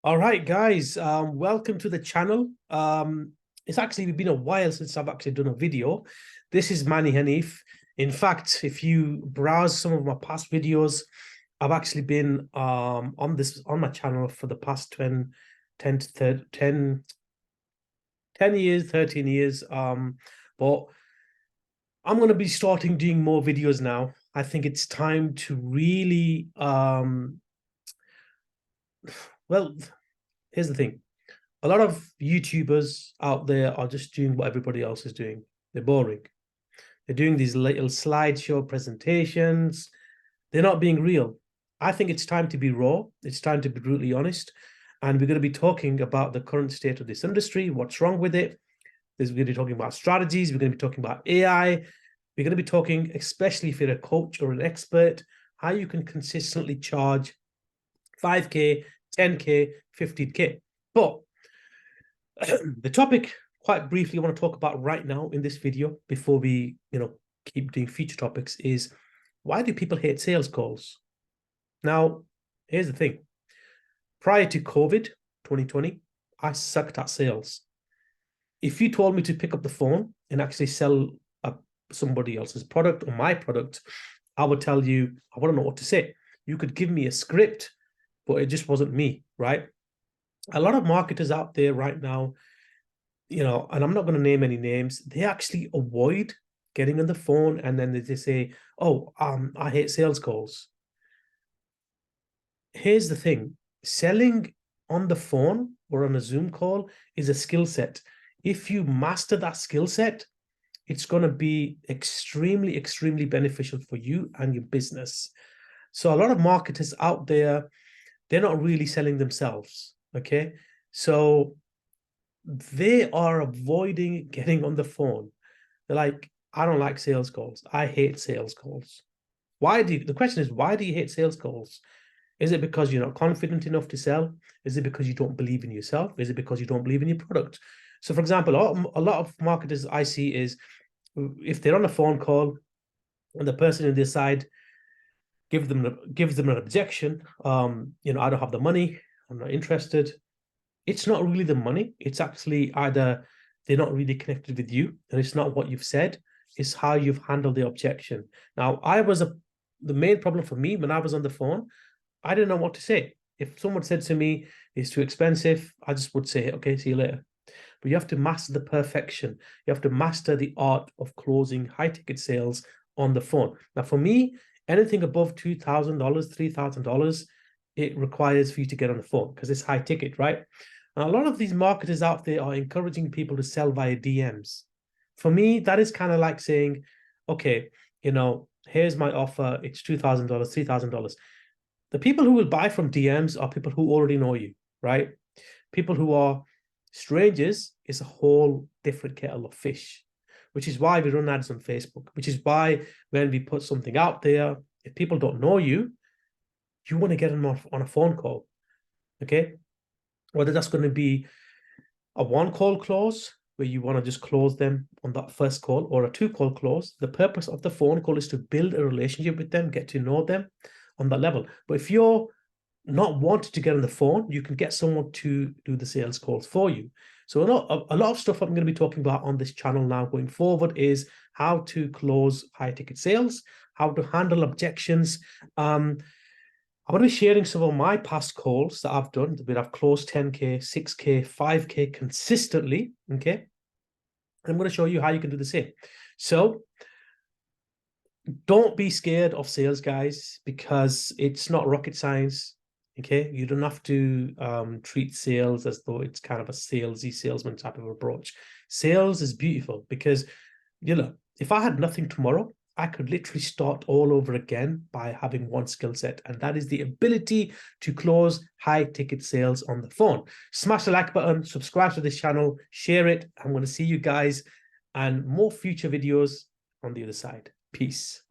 All right, guys, welcome to the channel. It's actually been a while since I've actually done a video. This is Manny Hanif. In fact, if you browse some of my past videos, I've actually been on my channel for the past 10 years, 13 years. But I'm going to be starting doing more videos now. I think it's time to really, well, here's the thing. A lot of YouTubers out there are just doing what everybody else is doing. They're boring. They're doing these little slideshow presentations. They're not being real. I think it's time to be raw. It's time to be brutally honest. And we're going to be talking about the current state of this industry, what's wrong with it. We're going to be talking about strategies. We're going to be talking about AI. We're going to be talking, especially if you're a coach or an expert, how you can consistently charge 5K, 10K, 15K. But the topic, quite briefly, I want to talk about right now in this video before we, keep doing future topics is why do people hate sales calls? Now, here's the thing. Prior to COVID 2020, I sucked at sales. If you told me to pick up the phone and actually sell somebody else's product or my product, I would tell you, I wouldn't know what to say. You could give me a script, but it just wasn't me, right? A lot of marketers out there right now, and I'm not going to name any names, they actually avoid getting on the phone and then they say, oh, I hate sales calls. Here's the thing. Selling on the phone or on a Zoom call is a skill set. If you master that skill set, it's going to be extremely, extremely beneficial for you and your business. So a lot of marketers out there, they're not really selling themselves. Okay. So they are avoiding getting on the phone. They're like, I don't like sales calls. I hate sales calls. The question is, why do you hate sales calls? Is it because you're not confident enough to sell? Is it because you don't believe in yourself? Is it because you don't believe in your product? So, for example, a lot of marketers I see is if they're on a phone call and the person on their side gives them an objection, I don't have the money, I'm not interested. It's not really the money. It's actually either they're not really connected with you and it's not what you've said, it's how you've handled the objection. Now, the main problem for me when I was on the phone, I didn't know what to say. If someone said to me, it's too expensive, I just would say, okay, see you later. But you have to master the perfection. You have to master the art of closing high ticket sales on the phone. Now, for me, anything above $2,000, $3,000, it requires for you to get on the phone because it's high ticket, right? And a lot of these marketers out there are encouraging people to sell via DMs. For me, that is kind of like saying, okay, here's my offer. It's $2,000, $3,000. The people who will buy from DMs are people who already know you, right? People who are strangers is a whole different kettle of fish, which is why we run ads on Facebook, which is why when we put something out there, if people don't know you, you want to get them on a phone call, okay? Whether that's going to be a one call close where you want to just close them on that first call or a two call close. The purpose of the phone call is to build a relationship with them, get to know them on that level. But if you're not wanting to get on the phone, you can get someone to do the sales calls for you. So a lot of stuff I'm going to be talking about on this channel now going forward is how to close high ticket sales, how to handle objections. I'm going to be sharing some of my past calls that I've done, where I've closed 10K, 6K, 5K consistently, okay? I'm going to show you how you can do the same. So don't be scared of sales, guys, because it's not rocket science, okay? You don't have to treat sales as though it's kind of a salesman type of approach. Sales is beautiful because, if I had nothing tomorrow, I could literally start all over again by having one skill set, and that is the ability to close high ticket sales on the phone. Smash the like button, subscribe to this channel, share it. I'm going to see you guys and more future videos on the other side. Peace.